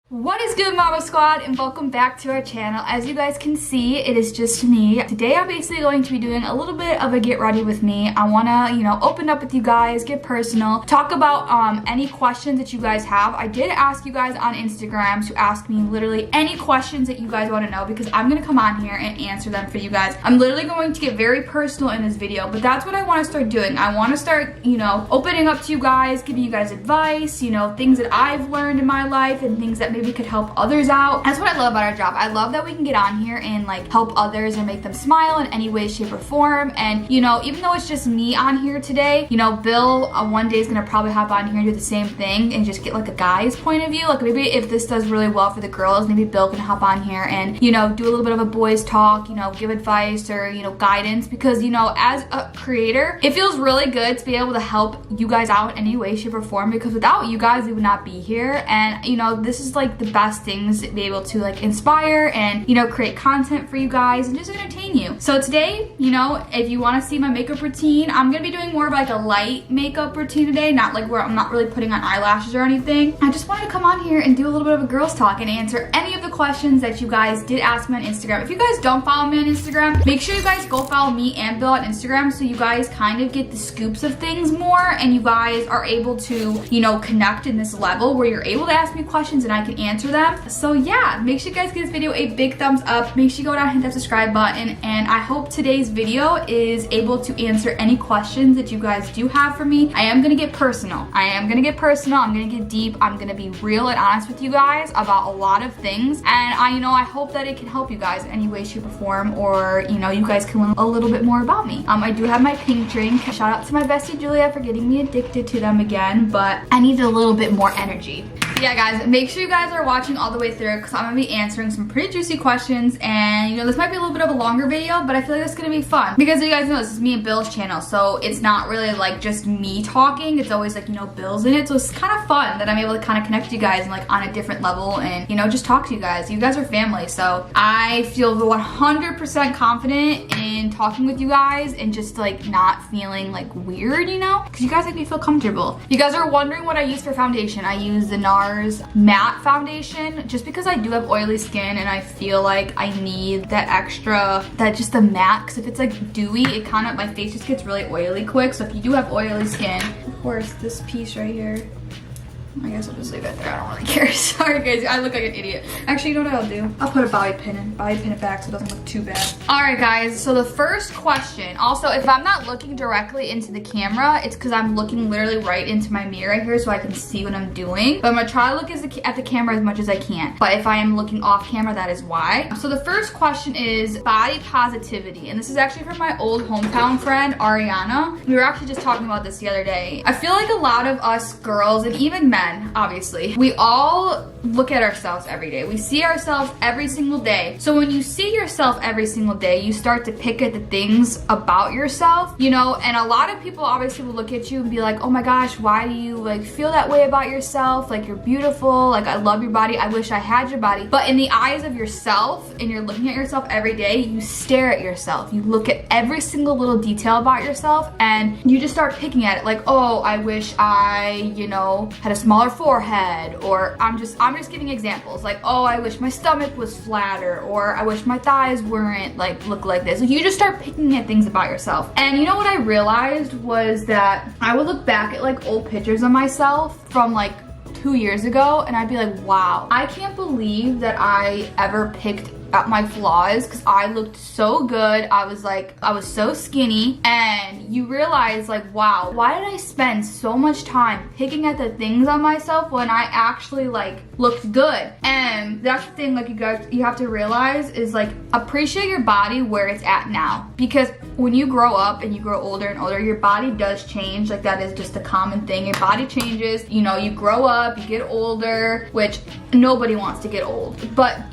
What is good, Mama Squad, and welcome back to our channel. As you guys can see, it is just me. Today I'm basically going to be doing a little bit of a get ready with me. I want to, open up with you guys, get personal, talk about any questions that you guys have. I did ask you guys on Instagram to ask me literally any questions that you guys want to know, because I'm going to come on here and answer them for you guys. I'm literally going to get very personal in this video, but that's what I want to start doing. I want to start, opening up to you guys, giving you guys advice, things that I've learned in my life and things that maybe could help others out. That's what I love about our job. I love that we can get on here and help others and make them smile in any way, shape, or form. And even though it's just me on here today, Bill one day is gonna probably hop on here and do the same thing and just get a guy's point of view. Maybe if this does really well for the girls, maybe Bill can hop on here and do a little bit of a boys talk, give advice or guidance, because as a creator, it feels really good to be able to help you guys out in any way, shape, or form, because without you guys we would not be here. And this is the best things to be able to inspire and create content for you guys and just entertain you. So today, if you want to see my makeup routine, I'm gonna be doing more of a light makeup routine today, not where I'm not really putting on eyelashes or anything. I just wanted to come on here and do a little bit of a girls talk and answer any of the questions that you guys did ask me on Instagram. If you guys don't follow me on Instagram, make sure you guys go follow me and Bill on Instagram, so you guys kind of get the scoops of things more and you guys are able to connect in this level where you're able to ask me questions and I can answer them. So yeah, make sure you guys give this video a big thumbs up. Make sure you go down and hit that subscribe button, and I hope today's video is able to answer any questions that you guys do have for me. I am gonna get personal. I'm gonna get deep. I'm gonna be real and honest with you guys about a lot of things, and I hope that it can help you guys in any way, shape, or form, or you guys can learn a little bit more about me. I do have my pink drink. Shout out to my bestie Julia for getting me addicted to them again, but I need a little bit more energy. Yeah, guys, make sure you guys are watching all the way through, because I'm gonna be answering some pretty juicy questions. And this might be a little bit of a longer video, but I feel like it's gonna be fun, because you guys know this is me and Bill's channel, so it's not really just me talking. It's always Bill's in it, so it's kind of fun that I'm able to kind of connect with you guys and on a different level and just talk to you guys. You guys are family, so I feel 100% confident in talking with you guys and just not feeling weird, because you guys make me feel comfortable. You guys are wondering what I use for foundation. I use the NARS matte foundation, just because I do have oily skin and I feel like I need that extra, just the matte, because if it's dewy, it kind of, my face just gets really oily quick. So if you do have oily skin, of course, this piece right here, I guess I'll just leave it there. I don't really care. Sorry guys, I look like an idiot. Actually, you know what I'll do? I'll put a bobby pin it back so it doesn't look too bad. All right guys, so the first question, also if I'm not looking directly into the camera, it's because I'm looking literally right into my mirror right here so I can see what I'm doing. But I'm gonna try to look at the camera as much as I can. But if I am looking off camera, that is why. So the first question is body positivity. And this is actually from my old hometown friend, Ariana. We were actually just talking about this the other day. I feel like a lot of us girls, and even men, obviously, we all look at ourselves every day. We see ourselves every single day. So when you see yourself every single day, you start to pick at the things about yourself, and a lot of people obviously will look at you and be like, oh my gosh, why do you feel that way about yourself? You're beautiful, I love your body, I wish I had your body. But in the eyes of yourself, and you're looking at yourself every day, you stare at yourself, you look at every single little detail about yourself, and you just start picking at it, oh, I wish I, had a smaller forehead, or I'm just giving examples, oh, I wish my stomach was flatter, or I wish my thighs weren't look like this. You just start picking at things about yourself. And what I realized was that I would look back at old pictures of myself from 2 years ago, and I'd be like, wow, I can't believe that I ever picked at my flaws, because I looked so good. I was so skinny, and you realize wow, why did I spend so much time picking at the things on myself when I actually looked good? And that's the thing you have to realize is appreciate your body where it's at now, because when you grow up and you grow older and older, your body does change. That is just a common thing. Your body changes, you grow up, you get older, which nobody wants to get old. But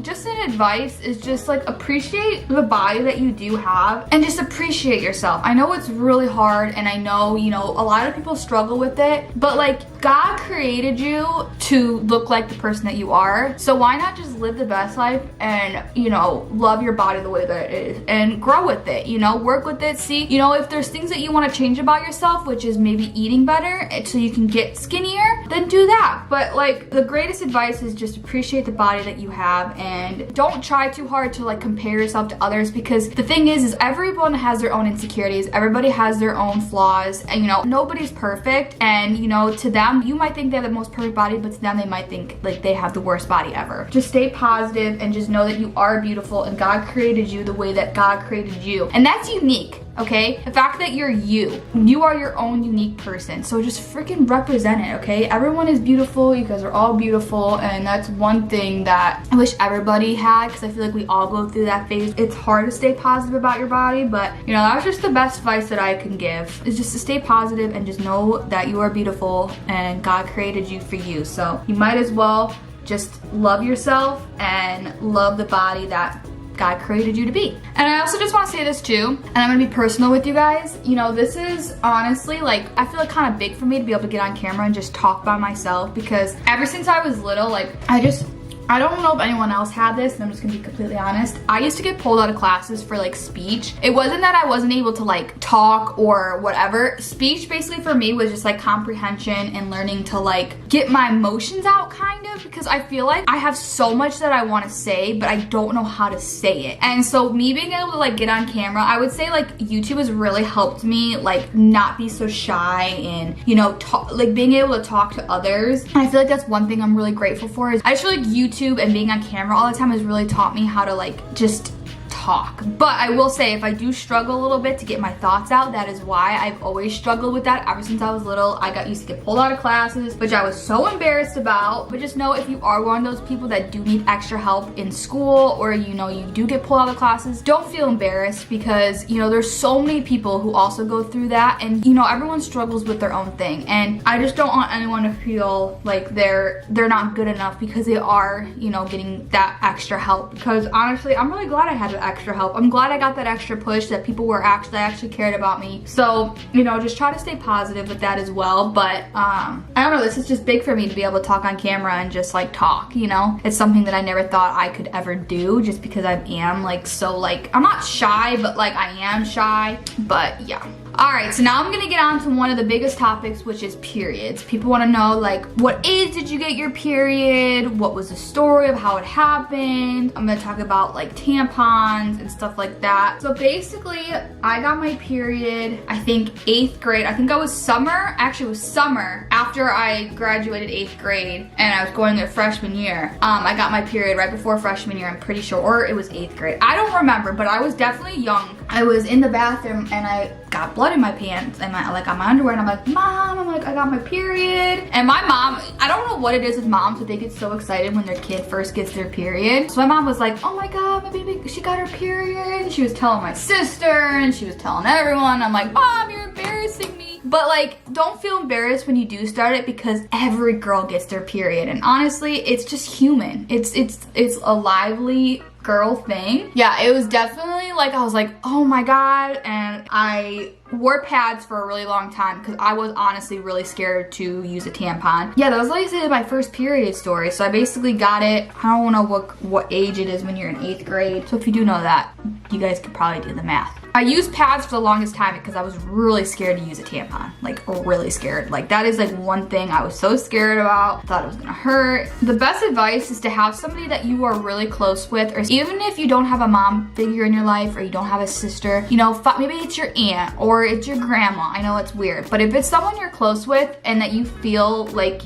just an advice is just like appreciate the body that you do have and just appreciate yourself. I know it's really hard, and I know, you know, a lot of people struggle with it, but like God created you to look like the person that you are. So why not just live the best life and, you know, love your body the way that it is and grow with it, you know, work with it. See, you know, if there's things that you want to change about yourself, which is maybe eating better so you can get skinnier, then do that. But like the greatest advice is just appreciate the body that you have and don't try too hard to like compare yourself to others, because the thing is everyone has their own insecurities. Everybody has their own flaws, and you know, nobody's perfect. And you know, to them, you might think they have the most perfect body, but to them, they might think like they have the worst body ever. Just stay positive and just know that you are beautiful and God created you the way that God created you. And that's unique, okay? The fact that you're you are your own unique person. So just freaking represent it, okay? Everyone is beautiful. You guys are all beautiful. And that's one thing that I wish everybody had, because I feel like we all go through that phase. It's hard to stay positive about your body, but you know, that's just the best advice that I can give, is just to stay positive and just know that you are beautiful and God created you for you. So you might as well just love yourself and love the body that God created you to be. And I also just want to say this too, and I'm gonna be personal with you guys. You know, this is honestly like, I feel like kind of big for me to be able to get on camera and just talk by myself, because ever since I was little, like I don't know if anyone else had this, and I'm just gonna be completely honest. I used to get pulled out of classes for like speech. It wasn't that I wasn't able to like talk or whatever. Speech basically for me was just like comprehension and learning to like get my emotions out, kind of, because I feel like I have so much that I want to say, but I don't know how to say it. And so me being able to like get on camera, I would say like YouTube has really helped me like not be so shy and, you know, like being able to talk to others. And I feel like that's one thing I'm really grateful for, is I just feel like YouTube and being on camera all the time has really taught me how to like just talk. But I will say, if I do struggle a little bit to get my thoughts out, that is why I've always struggled with that ever since I was little. I got used to get pulled out of classes, which I was so embarrassed about. But just know, if you are one of those people that do need extra help in school, or you know, you do get pulled out of classes, don't feel embarrassed, because you know, there's so many people who also go through that, and you know, everyone struggles with their own thing. And I just don't want anyone to feel like they're not good enough because they are, you know, getting that extra help. Because honestly, I'm really glad I had that extra help. I'm glad I got that extra push, that people were actually cared about me. So, you know, just try to stay positive with that as well. But I don't know, this is just big for me to be able to talk on camera and just like talk, you know? It's something that I never thought I could ever do, just because I am like so like, I'm not shy, but like I am shy. But yeah. Alright, so now I'm gonna get on to one of the biggest topics, which is periods. People wanna know, like, what age did you get your period? What was the story of how it happened? I'm gonna talk about like tampons and stuff like that. So basically, I got my period, I think 8th grade. I think I was summer, actually it was summer after I graduated 8th grade and I was going to freshman year. I got my period right before freshman year, I'm pretty sure, or it was 8th grade. I don't remember, but I was definitely young. I was in the bathroom and I got blood in my pants and like on my underwear, and I'm like, Mom, I'm like, I got my period. And my mom, I don't know what it is with moms, but they get so excited when their kid first gets their period. So my mom was like, oh my God, my baby, she got her period. And she was telling my sister and she was telling everyone. I'm like, Mom, you're embarrassing me. But like, don't feel embarrassed when you do start it, because every girl gets their period. And honestly, it's just human. It's a lively girl thing. Yeah, it was definitely like, I was like, oh my God. And I wore pads for a really long time because I was honestly really scared to use a tampon. Yeah, that was like I said, my first period story. So I basically got it. I don't know what age it is when you're in 8th grade. So if you do know that, you guys could probably do the math. I used pads for the longest time because I was really scared to use a tampon. Like, really scared. Like, that is like one thing I was so scared about. Thought it was gonna hurt. The best advice is to have somebody that you are really close with, or even if you don't have a mom figure in your life, or you don't have a sister, you know, maybe it's your aunt or it's your grandma. I know it's weird, but if it's someone you're close with and that you feel like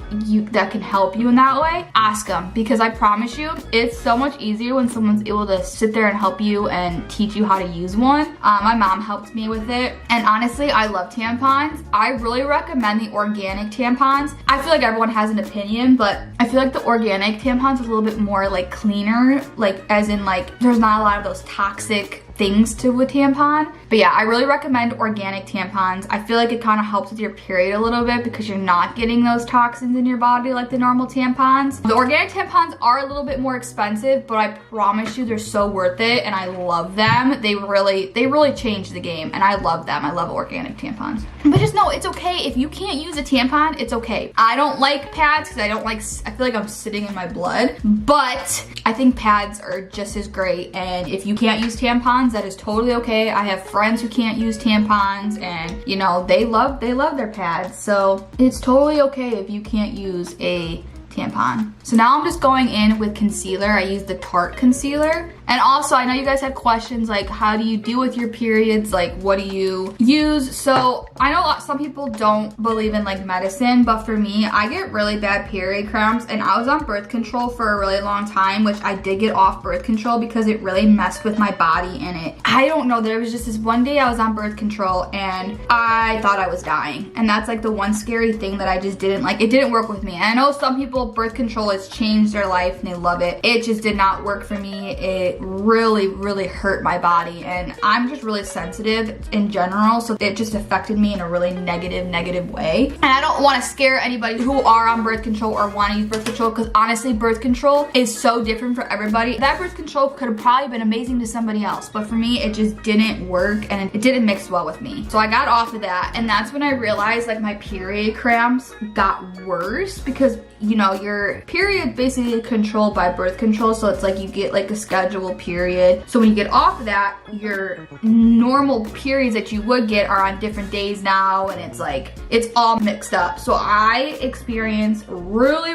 that can help you in that way, ask them, because I promise you, it's so much easier when someone's able to sit there and help you and teach you how to use one. My mom helped me with it, and honestly, I love tampons. I really recommend the organic tampons. I feel like everyone has an opinion, but I feel like the organic tampons are a little bit more like cleaner, like as in like there's not a lot of those toxic things to a tampon. But yeah, I really recommend organic tampons. I feel like it kind of helps with your period a little bit because you're not getting those toxins in your body like the normal tampons. The organic tampons are a little bit more expensive, but I promise you they're so worth it, and I love them. They really changed the game, and I love them. I love organic tampons. But just know it's okay if you can't use a tampon. It's okay. I don't like pads because I feel like I'm sitting in my blood, but I think pads are just as great. And if you can't use tampons, that is totally okay. I have friends who can't use tampons, and you know, they love their pads. So it's totally okay if you can't use a tampon. So now I'm just going in with concealer. I use the Tarte concealer. And also, I know you guys had questions like, how do you deal with your periods? Like, what do you use? So I know some people don't believe in like medicine, but for me, I get really bad period cramps, and I was on birth control for a really long time, which I did get off birth control because it really messed with my body. And I don't know, there was just this one day I was on birth control and I thought I was dying. And that's like the one scary thing that I just didn't like. It didn't work with me. And I know some people, birth control has changed their life and they love it. It just did not work for me. It really hurt my body, and I'm just really sensitive in general, so it just affected me in a really negative way. And I don't want to scare anybody who are on birth control or want to use birth control, because honestly, birth control is so different for everybody. That birth control could have probably been amazing to somebody else, but for me, it just didn't work, and it didn't mix well with me. So I got off of that, and that's when I realized like my period cramps got worse, because you know, your period basically controlled by birth control, so it's like you get like a scheduled period. So when you get off of that, your normal periods that you would get are on different days now, and it's like, it's all mixed up. So I experienced really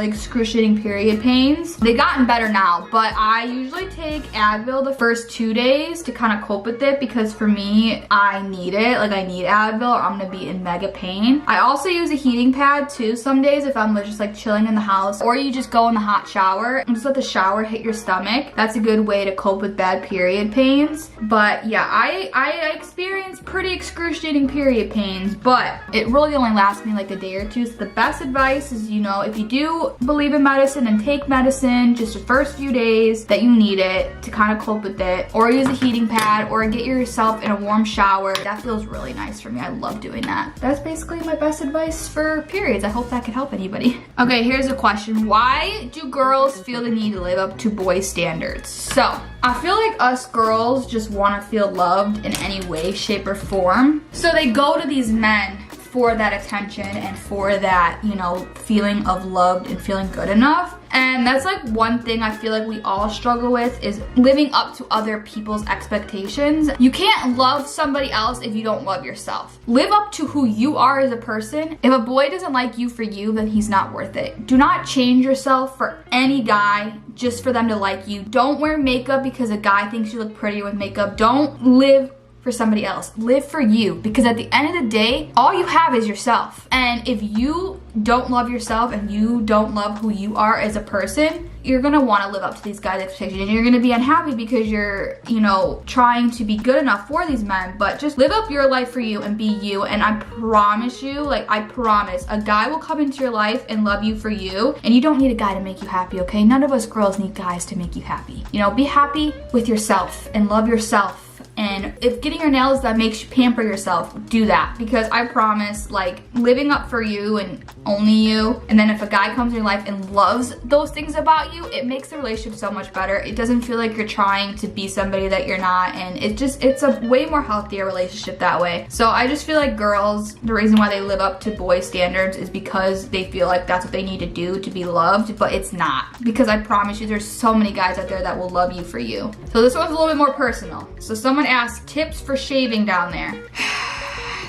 excruciating period pains. They've gotten better now, but I usually take Advil the first 2 days to kind of cope with it, because for me, I need it. Like, I need Advil or I'm gonna be in mega pain. I also use a heating pad too some days if I'm just like chilling in the house, or you just go in the hot shower and just let the shower hit your stomach. That's a good way to cope with bad period pains. But yeah, I experienced pretty excruciating period pains, but it really only lasts me like a day or two. So the best advice is, you know, if you do believe in medicine, and take medicine just the first few days that you need it to kind of cope with it, or use a heating pad, or get yourself in a warm shower. That feels really nice for me. I love doing that. That's basically my best advice for periods. I hope that could help anybody. Okay, here's a question. Why do girls feel the need to live up to boys' standards? So I feel like us girls just want to feel loved in any way, shape, or form. So they go to these men for that attention and for that, you know, feeling of loved and feeling good enough. And that's like one thing I feel like we all struggle with, is living up to other people's expectations. You can't love somebody else if you don't love yourself. Live up to who you are as a person. If a boy doesn't like you for you, then he's not worth it. Do not change yourself for any guy just for them to like you. Don't wear makeup because a guy thinks you look prettier with makeup. Don't live for somebody else. Live for you, because at the end of the day, all you have is yourself. And if you don't love yourself and you don't love who you are as a person, you're gonna want to live up to these guys' expectations, and you're gonna be unhappy because you're, you know, trying to be good enough for these men. But just live up your life for you and be you, and I promise you, like, I promise, a guy will come into your life and love you for you, and you don't need a guy to make you happy, okay? None of us girls need guys to make you happy. You know, be happy with yourself and love yourself. And if getting your nails done makes you pamper yourself, do that. Because I promise, like, living up for you and only you, and then if a guy comes in your life and loves those things about you, it makes the relationship so much better. It doesn't feel like you're trying to be somebody that you're not, and it's a way more healthier relationship that way. So I just feel like girls, the reason why they live up to boy standards is because they feel like that's what they need to do to be loved, but it's not. Because I promise you, there's so many guys out there that will love you for you. So this one's a little bit more personal. So someone asked tips for shaving down there.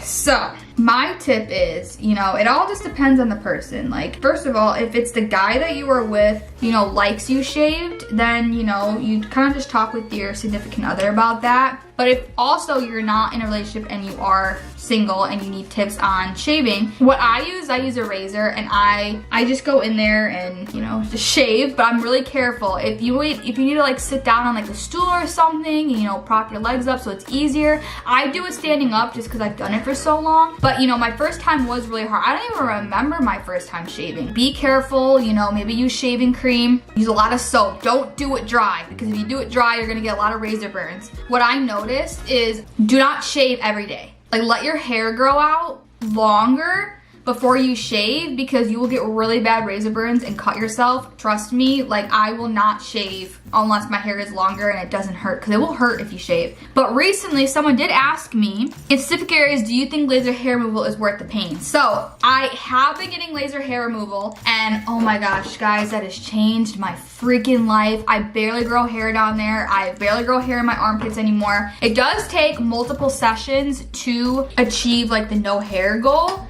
So my tip is, you know, it all just depends on the person. Like, first of all, if it's the guy that you are with, you know, likes you shaved, then, you know, you kind of just talk with your significant other about that. But if also you're not in a relationship and you are single and you need tips on shaving, what I use a razor, and I just go in there and, you know, just shave. But I'm really careful. If you need to like sit down on like a stool or something, you know, prop your legs up so it's easier. I do it standing up just because I've done it for so long. But But you know, my first time was really hard. I don't even remember my first time shaving. Be careful, you know, maybe use shaving cream, use a lot of soap. Don't do it dry, because if you do it dry, you're gonna get a lot of razor burns. What I noticed is do not shave every day. Like, let your hair grow out longer before you shave, because you will get really bad razor burns and cut yourself. Trust me, like, I will not shave unless my hair is longer and it doesn't hurt, because it will hurt if you shave. But recently someone did ask me, in specific areas, do you think laser hair removal is worth the pain? So I have been getting laser hair removal, and oh my gosh, guys, that has changed my freaking life. I barely grow hair down there. I barely grow hair in my armpits anymore. It does take multiple sessions to achieve like the no hair goal.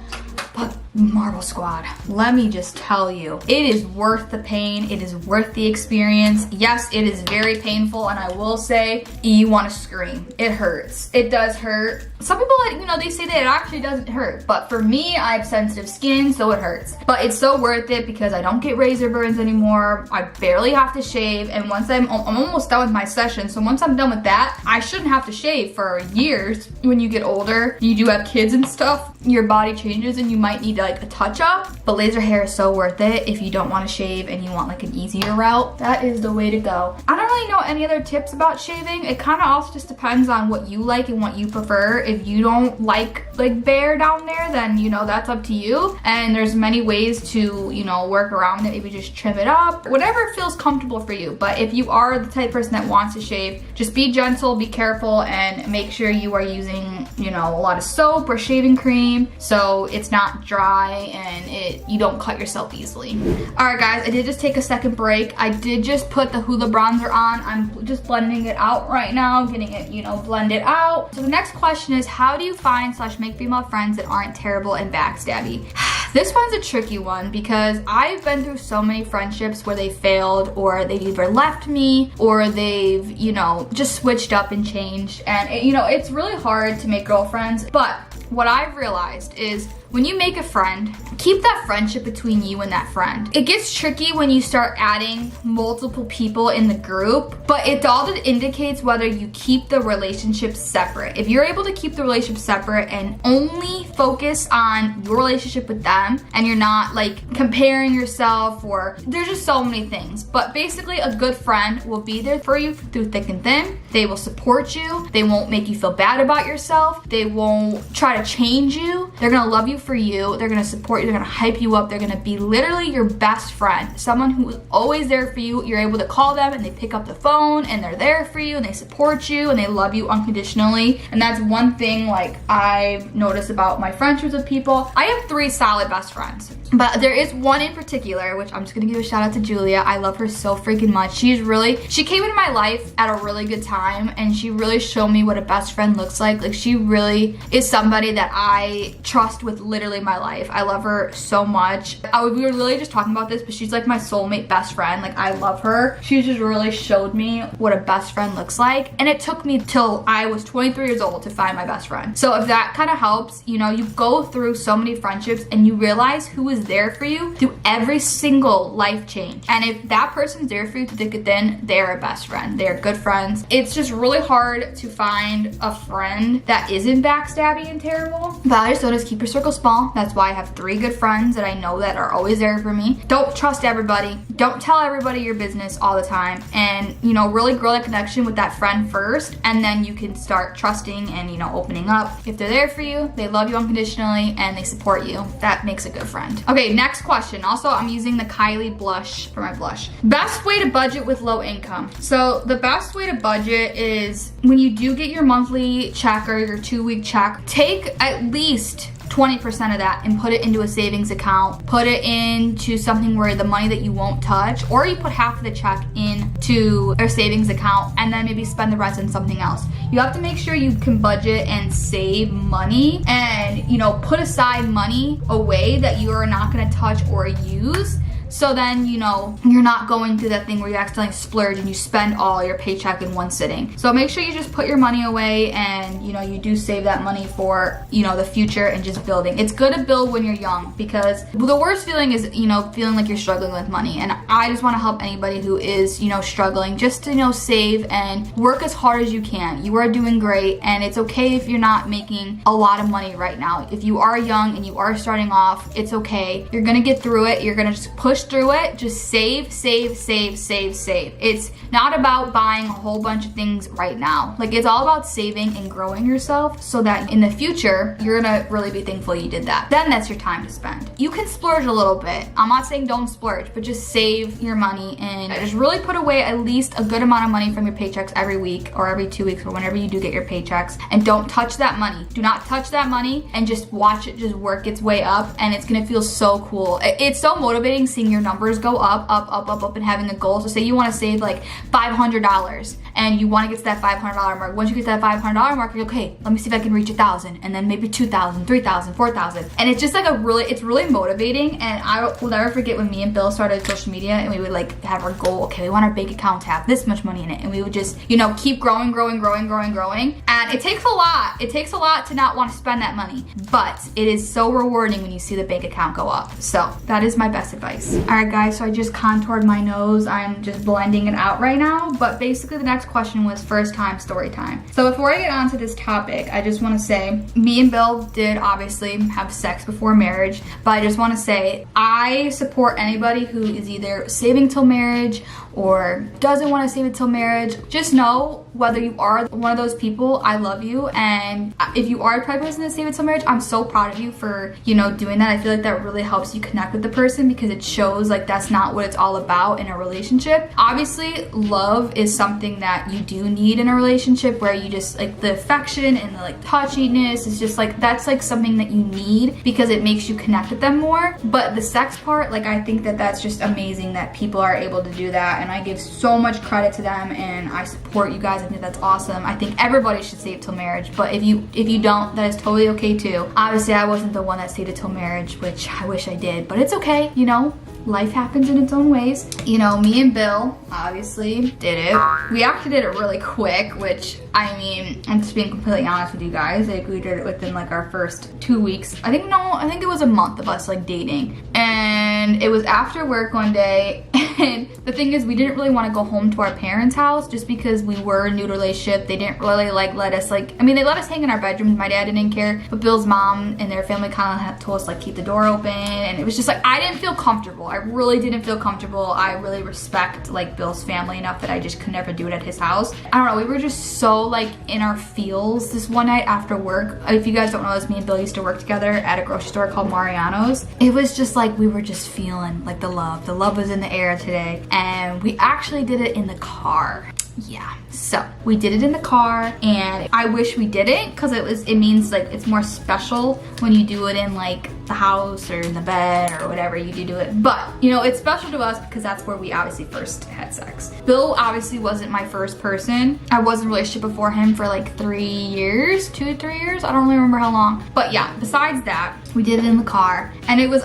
But Marble Squad, let me just tell you, it is worth the pain. It is worth the experience. Yes, it is very painful, and I will say, you want to scream. It hurts. It does hurt. Some people, you know, they say that it actually doesn't hurt, but for me, I have sensitive skin, so it hurts. But it's so worth it because I don't get razor burns anymore. I barely have to shave, and once I'm almost done with my session, so once I'm done with that, I shouldn't have to shave for years. When you get older, you do have kids and stuff, your body changes and you might need like a touch up, but laser hair is so worth it if you don't want to shave and you want like an easier route. That is the way to go. I don't really know any other tips about shaving. It kind of also just depends on what you like and what you prefer. If you don't like bare down there, then you know, that's up to you, and there's many ways to, you know, work around it. Maybe just trim it up, whatever feels comfortable for you. But if you are the type of person that wants to shave, just be gentle, be careful, and make sure you are using, you know, a lot of soap or shaving cream so it's not dry and you don't cut yourself easily. All right, guys, I did just take a second break. I did just put the Hoola bronzer on. I'm just blending it out right now, getting it, you know, blended out. So the next question is, how do you find / make female friends that aren't terrible and backstabby? This one's a tricky one because I've been through so many friendships where they failed, or they've either left me or they've, you know, just switched up and changed. And you know, it's really hard to make girlfriends, but what I've realized is when you make a friend, keep that friendship between you and that friend. It gets tricky when you start adding multiple people in the group, but it all just indicates whether you keep the relationship separate. If you're able to keep the relationship separate and only focus on your relationship with them, and you're not like comparing yourself, or there's just so many things. But basically, a good friend will be there for you through thick and thin. They will support you. They won't make you feel bad about yourself. They won't try to change you. They're gonna love you for you. They're gonna support you. They're gonna hype you up. They're gonna be literally your best friend. Someone who is always there for you. You're able to call them and they pick up the phone and they're there for you and they support you and they love you unconditionally. And that's one thing like I've noticed about my friendships with people. I have 3 solid best friends, but there is one in particular, which I'm just gonna give a shout out to Julia. I love her so freaking much. She came into my life at a really good time, and she really showed me what a best friend looks like. Like, she really is somebody that I trust with literally my life. I love her so much. We were really just talking about this, but she's like my soulmate best friend. Like, I love her. She just really showed me what a best friend looks like, and it took me till I was 23 years old to find my best friend. So if that kind of helps, you know, you go through so many friendships and you realize who is there for you through every single life change. And if that person's there for you through thick and thin, they're a best friend. They're good friends. It's just really hard to find a friend that isn't backstabby and terrible. But I just noticed, keep your circle small. That's why I have 3 good friends that I know that are always there for me. Don't trust everybody. Don't tell everybody your business all the time. And, you know, really grow that connection with that friend first, and then you can start trusting and, you know, opening up. If they're there for you, they love you unconditionally, and they support you, that makes a good friend. Okay, next question. Also, I'm using the Kylie blush for my blush. Best way to budget with low income. So the best way to budget is when you do get your monthly check or your 2-week check, take at least 20% of that and put it into a savings account. Put it into something where the money that you won't touch, or you put half of the check into a savings account and then maybe spend the rest on something else. You have to make sure you can budget and save money, and, you know, put aside money away that you are not going to touch or use, So then, you know, you're not going through that thing where you accidentally splurge and you spend all your paycheck in one sitting. So make sure you just put your money away and, you know, you do save that money for, you know, the future and just building. It's good to build when you're young, because the worst feeling is, you know, feeling like you're struggling with money. And I just want to help anybody who is, you know, struggling, just to, you know, save and work as hard as you can. You are doing great, and it's okay if you're not making a lot of money right now. If you are young and you are starting off, it's okay. You're gonna get through it. You're gonna just push through it. Just save, save, save, save, save. It's not about buying a whole bunch of things right now. Like, it's all about saving and growing yourself so that in the future, you're gonna really be thankful you did that. Then that's your time to spend. You can splurge a little bit. I'm not saying don't splurge, but just save your money and just really put away at least a good amount of money from your paychecks every week or every 2 weeks or whenever you do get your paychecks, and don't touch that money. Do not touch that money, and just watch it just work its way up, and it's gonna feel so cool. It's so motivating seeing your numbers go up, up, up, up, up, and having a goal. So say you wanna save like $500 and you wanna get to that $500 mark. Once you get to that $500 mark, you're okay, let me see if I can reach 1,000, and then maybe 2,000, 3,000, 4,000. And it's just like it's really motivating. And I will never forget when me and Bill started social media, and we would like have our goal, okay, we want our bank account to have this much money in it. And we would just, you know, keep growing, growing, growing, growing, growing. And it takes a lot. It takes a lot to not want to spend that money, but it is so rewarding when you see the bank account go up. So that is my best advice. All right, guys, so I just contoured my nose. I'm just blending it out right now. But basically the next question was first time story time. So before I get on to this topic, I just want to say me and Bill did obviously have sex before marriage, but I just want to say I support anybody who is either saving till marriage or doesn't want to save it till marriage. Just know, whether you are one of those people, I love you. And if you are a type of person to save it till marriage, I'm so proud of you for, you know, doing that. I feel like that really helps you connect with the person, because it shows like that's not what it's all about in a relationship. Obviously, love is something that you do need in a relationship, where you just like the affection and the like touchiness is just like, that's like something that you need because it makes you connect with them more. But the sex part, like, I think that that's just amazing that people are able to do that, and I give so much credit to them, and I support you guys. I think that's awesome. I think everybody should save till marriage, but if you don't, that is totally okay too. Obviously, I wasn't the one that saved it till marriage, which I wish I did, but it's okay, you know? Life happens in its own ways. You know, me and Bill obviously did it. We actually did it really quick, which, I mean, I'm just being completely honest with you guys. Like, we did it within like our first 2 weeks. I think it was a month of us like dating. And it was after work one day. And the thing is, we didn't really want to go home to our parents' house just because we were a new relationship. They didn't really like let us they let us hang in our bedrooms. My dad didn't care, but Bill's mom and their family kind of told us like keep the door open. And it was just like, I didn't feel comfortable. I really didn't feel comfortable. I really respect like Bill's family enough that I just could never do it at his house. I don't know, we were just so like in our feels this one night after work. If you guys don't know this, me and Bill used to work together at a grocery store called Mariano's. It was just like we were just feeling like the love. The love was in the air today, and we actually did it in the car. Yeah, so we did it in the car, and I wish we didn't, because it means like it's more special when you do it in like the house or in the bed or whatever you do it. But you know, it's special to us because that's where we obviously first had sex. Bill obviously wasn't my first person. I was in a relationship before him for like 3 years, 2 to 3 years. I don't really remember how long. But yeah, besides that, we did it in the car, and it was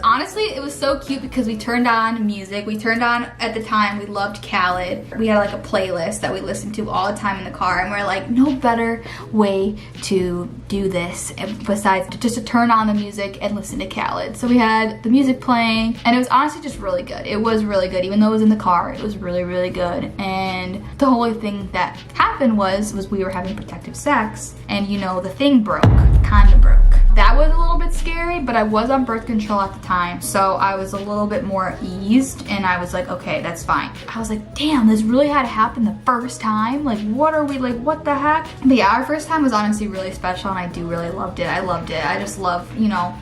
so cute because we turned on music. We turned on, at the time, we loved Khaled. We had like a playlist that we listened to all the time in the car, and we're like, no better way to do this besides just to turn on the music and listen to Khaled. So we had the music playing, and it was honestly just really good. It was really good. Even though it was in the car, it was really, really good. And the only thing that happened was we were having protective sex, and you know, the thing broke, kind of broke. That was a little bit scary, but I was on birth control at the time, so I was a little bit more eased, and I was like, okay, that's fine. I was like, damn, this really had to happen the first time? Like, what the heck? But yeah, our first time was honestly really special, and I do really loved it. I loved it. I just love, you know,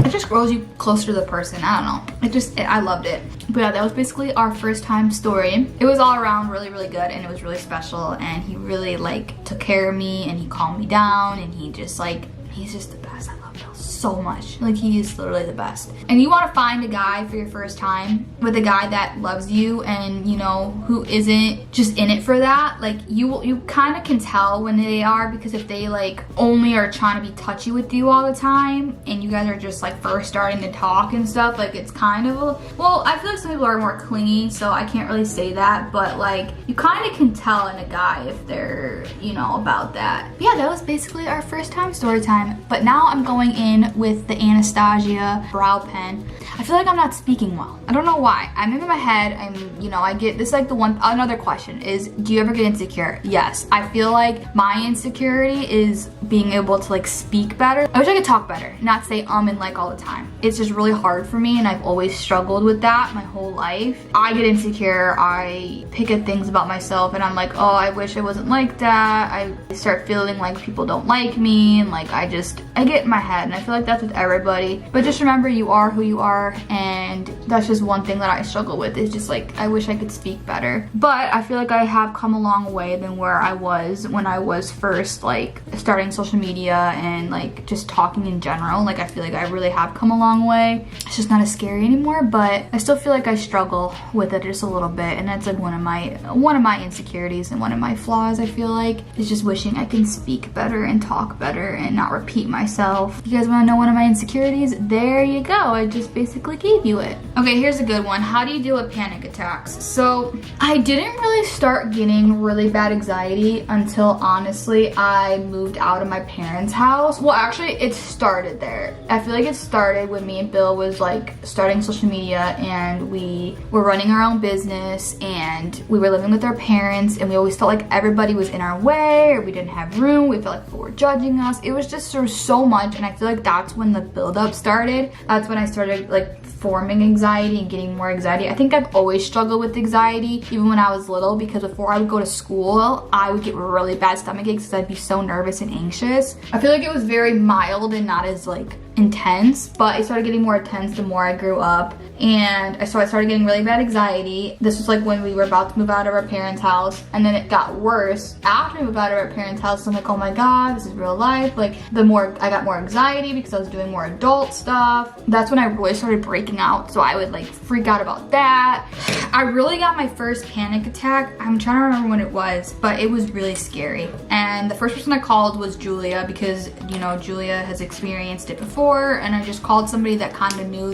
it just grows you closer to the person. I don't know. I loved it. But yeah, that was basically our first time story. It was all around really, really good, and it was really special, and he really like took care of me, and he calmed me down, and he's just the best. I love Bill so so much. Like, he is literally the best. And you want to find a guy for your first time with a guy that loves you and, you know, who isn't just in it for that. Like, you kind of can tell when they are, because if they like only are trying to be touchy with you all the time and you guys are just like first starting to talk and stuff, like it's kind of well, I feel like some people are more clingy, so I can't really say that, but like you kind of can tell in a guy if they're, you know, about that. But yeah, that was basically our first time story time. But now I'm going in with the Anastasia brow pen. I feel like I'm not speaking well. I don't know why. I'm in my head. You know, I get this, like another question is, do you ever get insecure? Yes. I feel like my insecurity is being able to like speak better. I wish I could talk better, not say and like all the time. It's just really hard for me, and I've always struggled with that my whole life. I get insecure. I pick at things about myself and I'm like, oh, I wish I wasn't like that. I start feeling like people don't like me, and like I get in my head, and I feel like that's with everybody. But just remember, you are who you are, and that's just one thing that I struggle with. It's just like, I wish I could speak better. But I feel like I have come a long way than where I was when I was first like starting social media and like just talking in general. Like, I feel like I really have come a long way. It's just not as scary anymore, but I still feel like I struggle with it just a little bit, and that's like one of my insecurities and one of my flaws. I feel like is just wishing I can speak better and talk better and not repeat myself. If you guys want to know one of my insecurities, there you go. I just basically gave you it. Okay, here's a good one. How do you deal with panic attacks? So I didn't really start getting really bad anxiety until honestly I moved out of my parents' house. Well, actually it started there. I feel like it started when me and Bill was like starting social media, and we were running our own business, and we were living with our parents, and we always felt like everybody was in our way, or we didn't have room. We felt like people were judging us. It was just so much, and I feel like that's when the buildup started. That's when I started like forming anxiety and getting more anxiety. I think I've always struggled with anxiety, even when I was little, because before I would go to school, I would get really bad stomach aches because I'd be so nervous and anxious. I feel like it was very mild and not as like intense, but it started getting more intense the more I grew up, and I started getting really bad anxiety. This was like when we were about to move out of our parents' house, and then it got worse after we moved out of our parents' house. So I'm like, oh my god, this is real life. Like, the more I got more anxiety because I was doing more adult stuff. That's when I really started breaking out, so I would like freak out about that. I really got my first panic attack. I'm trying to remember when it was, but it was really scary. And the first person I called was Julia, because, you know, Julia has experienced it before, and I just called somebody that kind of knew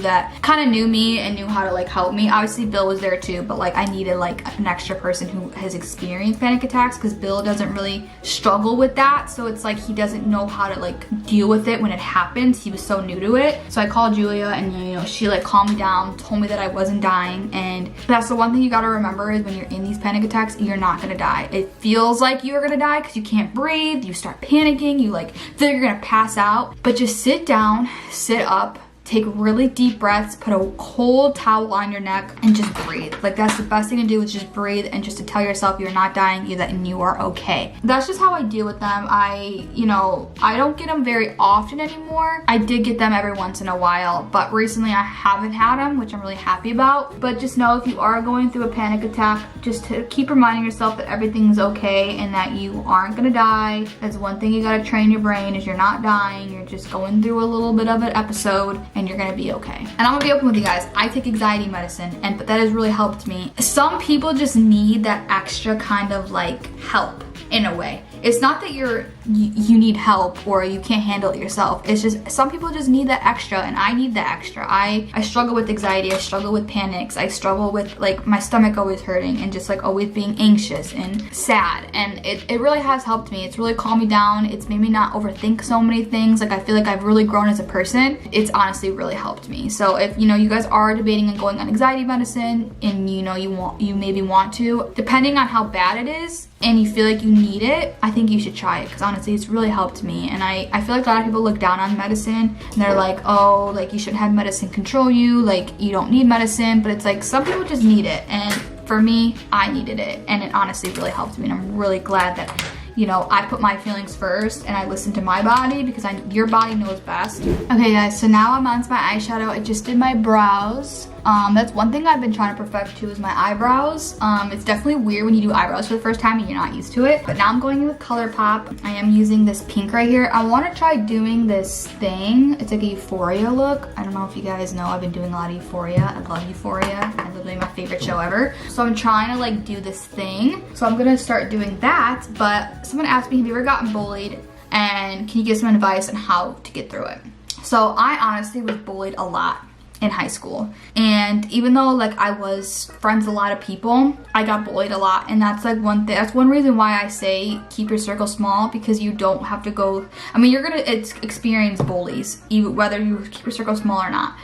me and knew how to like help me. Obviously Bill was there too, but like I needed like an extra person who has experienced panic attacks, because Bill doesn't really struggle with that, so it's like he doesn't know how to like deal with it when it happens. He was so new to it. So I called Julia, and you know, she like calmed me down, told me that I wasn't dying. And that's the one thing you got to remember, is when you're in these panic attacks, you're not gonna die. It feels like you're gonna die because you can't breathe, you start panicking, you like feel like you're gonna pass out, but just sit down, sit up, take really deep breaths, put a cold towel on your neck, and just breathe. Like, that's the best thing to do, is just breathe, and just to tell yourself you're not dying, and you are okay. That's just how I deal with them. I don't get them very often anymore. I did get them every once in a while, but recently I haven't had them, which I'm really happy about. But just know, if you are going through a panic attack, just to keep reminding yourself that everything's okay and that you aren't gonna die. That's one thing you gotta train your brain, is you're not dying. You're just going through a little bit of an episode, and you're gonna be okay. And I'm gonna be open with you guys. I take anxiety medicine, but that has really helped me. Some people just need that extra kind of like help in a way. It's not that you need help or you can't handle it yourself. It's just some people just need that extra, and I need that extra. I struggle with anxiety. I struggle with panics. I struggle with like my stomach always hurting and just like always being anxious and sad. And it really has helped me. It's really calmed me down. It's made me not overthink so many things. Like, I feel like I've really grown as a person. It's honestly really helped me. So if you guys are debating on going on anxiety medicine, and you maybe want to, depending on how bad it is, and you feel like you need it, I think you should try it, because honestly it's really helped me. And I feel like a lot of people look down on medicine, and they're like, oh, like you shouldn't have medicine control you, like you don't need medicine. But it's like, some people just need it, and for me, I needed it, and it honestly really helped me. And I'm really glad that you know, I put my feelings first and I listen to my body because your body knows best. Okay guys, so now I'm onto my eyeshadow. I just did my brows. That's one thing I've been trying to perfect too, is my eyebrows. It's definitely weird when you do eyebrows for the first time and you're not used to it. But now I'm going in with ColourPop. I am using this pink right here. I want to try doing this thing. It's like a Euphoria look. I don't know if you guys know, I've been doing a lot of Euphoria. I love Euphoria. It's literally my favorite show ever. So I'm trying to like do this thing. So I'm gonna start doing that. But someone asked me, have you ever gotten bullied? And can you give some advice on how to get through it? So I honestly was bullied a lot in high school, and even though like I was friends with a lot of people, I got bullied a lot. And that's like that's one reason why I say keep your circle small, because you don't have to go, I mean, you're gonna experience bullies even whether you keep your circle small or not.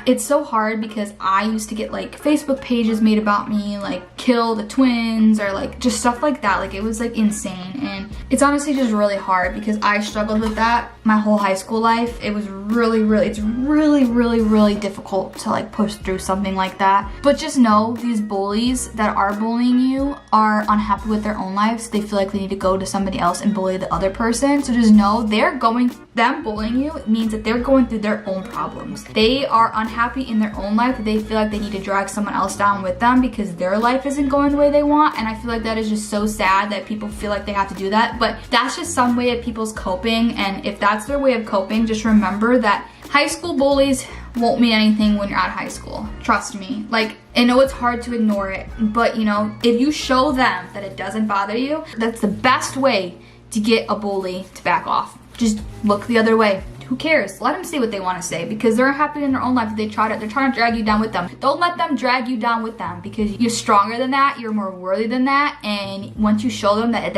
It's so hard because I used to get like Facebook pages made about me, like kill the twins or like just stuff like that. Like it was like insane, and it's honestly just really hard because I struggled with that my whole high school life. It was it's really difficult to like push through something like that. But just know these bullies that are bullying you are unhappy with their own lives. They feel like they need to go to somebody else and bully the other person. So just know them bullying you means that they're going through their own problems. They are unhappy in their own life. They feel like they need to drag someone else down with them because their life isn't going the way they want. And I feel like that is just so sad that people feel like they have to do that. But that's just some way of people's coping. And if that's their way of coping, just remember that high school bullies won't mean anything when you're out of high school. Trust me. Like, I know it's hard to ignore it, but you know, if you show them that it doesn't bother you, that's the best way to get a bully to back off. Just look the other way. Who cares? Let them say what they want to say because they're happy in their own life. They're trying to drag you down with them. Don't let them drag you down with them because you're stronger than that. You're more worthy than that. And once you show them that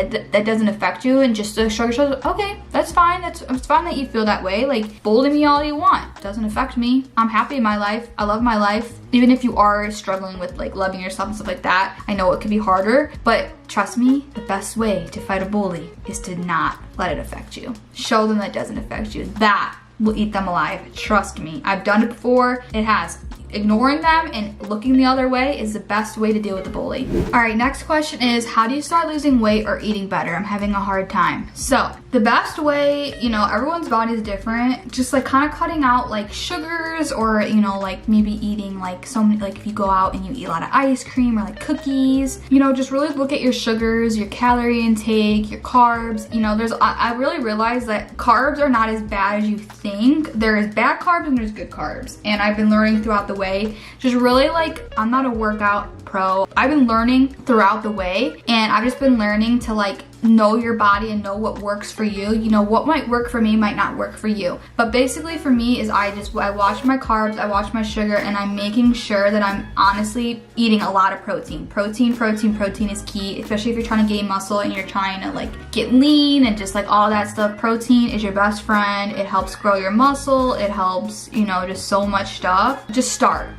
doesn't affect you and just to show yourself, okay, that's fine. It's fine that you feel that way. Like, bully me all you want. It doesn't affect me. I'm happy in my life. I love my life. Even if you are struggling with like loving yourself and stuff like that, I know it could be harder, but trust me, the best way to fight a bully is to not let it affect you. Show them that it doesn't affect you. That will eat them alive. Trust me. I've done it before. It has. Ignoring them and looking the other way is the best way to deal with a bully. All right, next question is, how do you start losing weight or eating better? I'm having a hard time. So the best way, you know, everyone's body is different. Just like kind of cutting out like sugars, or, you know, like maybe eating like so many, like if you go out and you eat a lot of ice cream or like cookies, you know, just really look at your sugars, your calorie intake, your carbs. You know, I really realized that carbs are not as bad as you think. There's bad carbs and there's good carbs. And I've been learning throughout the way, just really like, I'm not a workout pro. I've been learning throughout the way, and I've just been learning to like know your body and know what works for you. You know, what might work for me might not work for you. But basically for me is I watch my carbs, I watch my sugar, and I'm making sure that I'm honestly eating a lot of protein. Protein is key, especially if you're trying to gain muscle and you're trying to like get lean and just like all that stuff. Protein is your best friend. It helps grow your muscle. It helps, you know, just so much stuff. Just start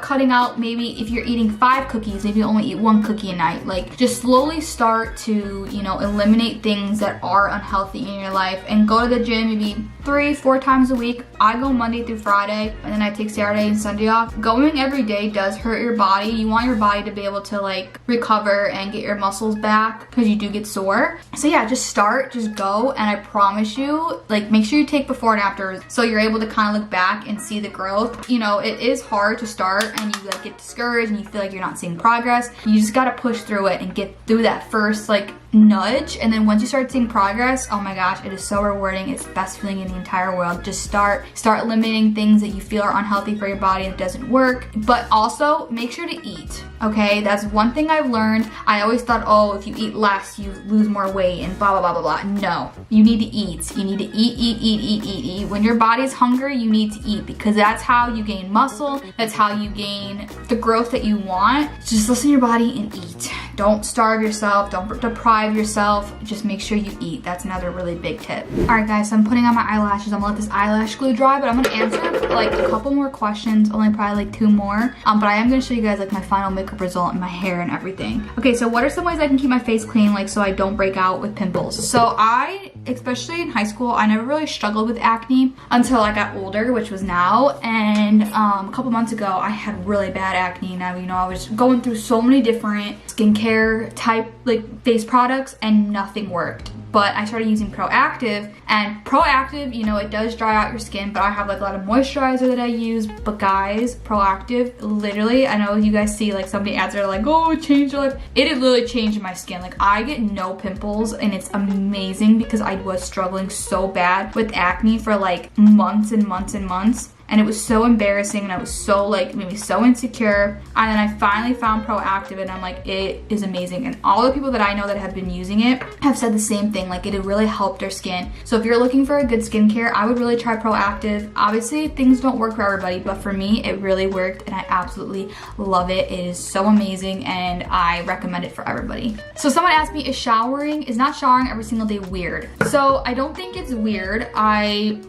cutting out. Maybe if you're eating 5 cookies, maybe only eat 1 cookie a night. Like, just slowly start to, you know, eliminate things that are unhealthy in your life, and go to the gym maybe 3-4 times a week. I go Monday through Friday, and then I take Saturday and Sunday off. Going every day does hurt your body. You want your body to be able to like recover and get your muscles back, because you do get sore. So yeah, just go, and I promise you, like, make sure you take before and after so you're able to kind of look back and see the growth. You know, it is hard to start and you like get discouraged and you feel like you're not seeing progress. You just gotta push through it and get through that first like nudge, and then once you start seeing progress, oh my gosh, it is so rewarding. It's the best feeling in the entire world. Just start limiting things that you feel are unhealthy for your body that doesn't work. But also make sure to eat, okay? That's one thing I've learned. I always thought, oh, if you eat less you lose more weight and blah blah blah blah blah. No, you need to eat. You need to eat. When your body's hungry, you need to eat, because that's how you gain muscle. That's how you gain the growth that you want. Just listen to your body and eat. Don't starve yourself. Don't deprive yourself. Just make sure you eat. That's another really big tip. All right, guys, so I'm putting on my eyelashes. I'm gonna let this eyelash glue dry, but I'm gonna answer like a couple more questions, only probably like 2 more. But I am gonna show you guys like my final makeup result and my hair and everything. Okay, so what are some ways I can keep my face clean, like so I don't break out with pimples? So I especially in high school, I never really struggled with acne until I got older, which was now. And a couple months ago, I had really bad acne. Now, you know, I was going through so many different skincare type, like face products, and nothing worked. But I started using Proactiv, and Proactiv, you know, it does dry out your skin, but I have like a lot of moisturizer that I use. But guys, Proactiv, literally, I know you guys see like somebody ads are like, oh, it changed your life. It had literally changed my skin. Like, I get no pimples, and it's amazing because I was struggling so bad with acne for like months and months and months. And it was so embarrassing, and I was so like, made me so insecure. And then I finally found Proactiv, and I'm like, it is amazing. And all the people that I know that have been using it have said the same thing, like it had really helped their skin. So if you're looking for a good skincare, I would really try Proactiv. Obviously, things don't work for everybody, but for me, it really worked, and I absolutely love it. It is so amazing, and I recommend it for everybody. So someone asked me, is not showering every single day weird? So I don't think it's weird.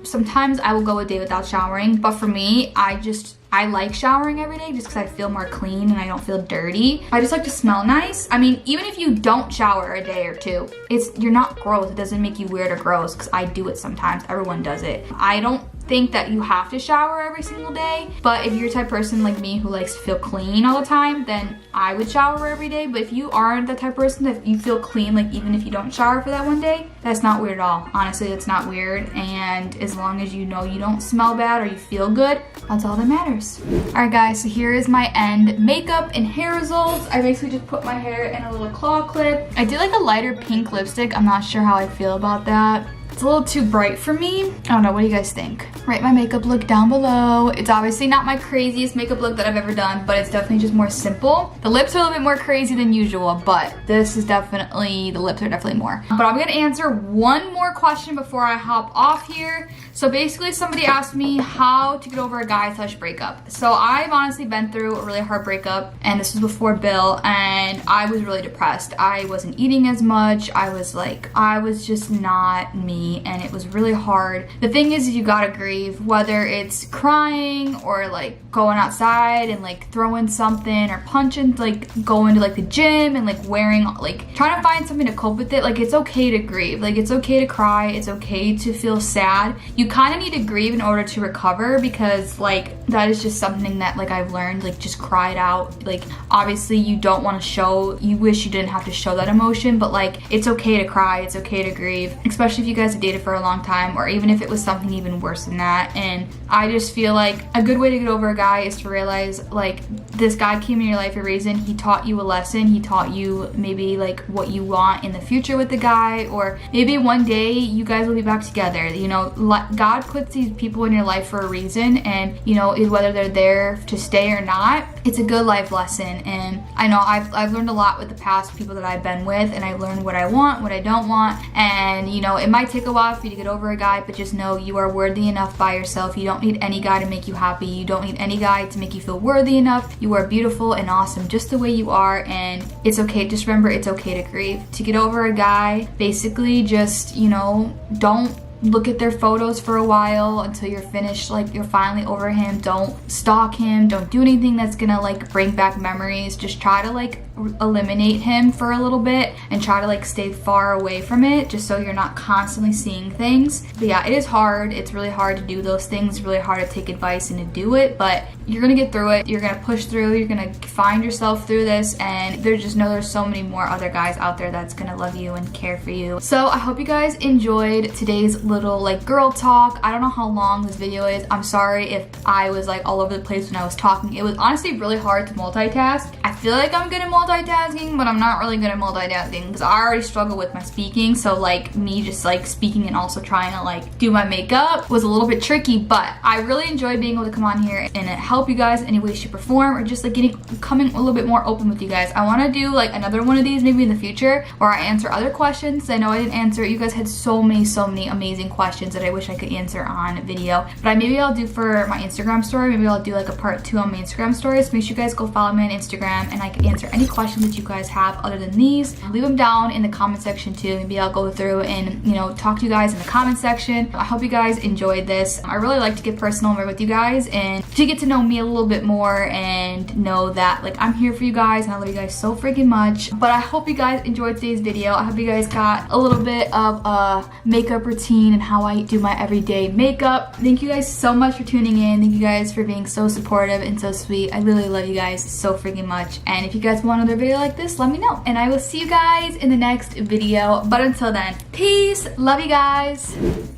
Sometimes I will go a day without showering, but for me, I like showering every day just because I feel more clean and I don't feel dirty. I just like to smell nice. I mean, even if you don't shower a day or two, you're not gross. It doesn't make you weird or gross, because I do it sometimes. Everyone does it. I don't think that you have to shower every single day, but if you're the type of person like me who likes to feel clean all the time, then I would shower every day. But if you aren't the type of person that you feel clean, like even if you don't shower for that one day, that's not weird at all. Honestly, it's not weird, and as long as you know you don't smell bad or you feel good, that's all that matters. Alright guys, so here is my end makeup and hair results. I basically just put my hair in a little claw clip. I did like a lighter pink lipstick. I'm not sure how I feel about that. It's a little too bright for me. I don't know, what do you guys think? Write my makeup look down below. It's obviously not my craziest makeup look that I've ever done, but it's definitely just more simple. The lips are a little bit more crazy than usual, but this is definitely, the lips are definitely more. But I'm gonna answer one more question before I hop off here. So basically somebody asked me how to get over a guy/breakup. So I've honestly been through a really hard breakup, and this was before Bill, and I was really depressed. I wasn't eating as much. I was just not me, and it was really hard. The thing is you gotta grieve, whether it's crying or like going outside and like throwing something or punching, like going to like the gym and like wearing, like trying to find something to cope with it. Like, it's okay to grieve. Like, it's okay to cry. It's okay to feel sad. You kind of need to grieve in order to recover, because like that is just something that like I've learned, like just cry it out. Like, obviously you don't want to show, you wish you didn't have to show that emotion, but like it's okay to cry, it's okay to grieve, especially if you guys have dated for a long time, or even if it was something even worse than that. And I just feel like a good way to get over a guy is to realize like this guy came in your life for a reason. He taught you a lesson. He taught you maybe like what you want in the future with the guy, or maybe one day you guys will be back together. You know, God puts these people in your life for a reason, and you know, whether they're there to stay or not, it's a good life lesson. And I know I've learned a lot with the past people that I've been with, and I learned what I want, what I don't want. And you know, it might take a while for you to get over a guy, but just know you are worthy enough by yourself. You don't need any guy to make you happy. You don't need any guy to make you feel worthy enough. You are beautiful and awesome just the way you are, and it's okay. Just remember, it's okay to grieve. To get over a guy, basically just, you know, don't look at their photos for a while until you're finished, like you're finally over him. Don't stalk him. Don't do anything that's gonna like bring back memories. Just try to like eliminate him for a little bit and try to like stay far away from it, just so you're not constantly seeing things. But yeah, it is hard. It's really hard to do those things. It's really hard to take advice and to do it, but you're gonna get through it. You're gonna push through. You're gonna find yourself through this, and there's so many more other guys out there that's gonna love you and care for you. So I hope you guys enjoyed today's little like girl talk. I don't know how long this video is. I'm sorry if I was like all over the place when I was talking. It was honestly really hard to multitask. I feel like I'm good at multitasking, but I'm not really good at multitasking because I already struggle with my speaking. So like me just like speaking and also trying to like do my makeup was a little bit tricky, but I really enjoyed being able to come on here and help you guys any way, shape, or form, or just like coming a little bit more open with you guys. I want to do like another one of these maybe in the future where I answer other questions. I know I didn't answer. You guys had so many amazing questions that I wish I could answer on video, but maybe I'll do for my Instagram story. Maybe I'll do like a part 2 on my Instagram story. So make sure you guys go follow me on Instagram, and I can answer any questions that you guys have other than these. Leave them down in the comment section too. Maybe I'll go through and, you know, talk to you guys in the comment section. I hope you guys enjoyed this. I really like to get personal with you guys and to get to know me a little bit more and know that like I'm here for you guys and I love you guys so freaking much. But I hope you guys enjoyed today's video. I hope you guys got a little bit of a makeup routine and how I do my everyday makeup. Thank you guys so much for tuning in. Thank you guys for being so supportive and so sweet. I really love you guys so freaking much. And if you guys want another video like this, let me know. And I will see you guys in the next video. But until then, peace. Love you guys.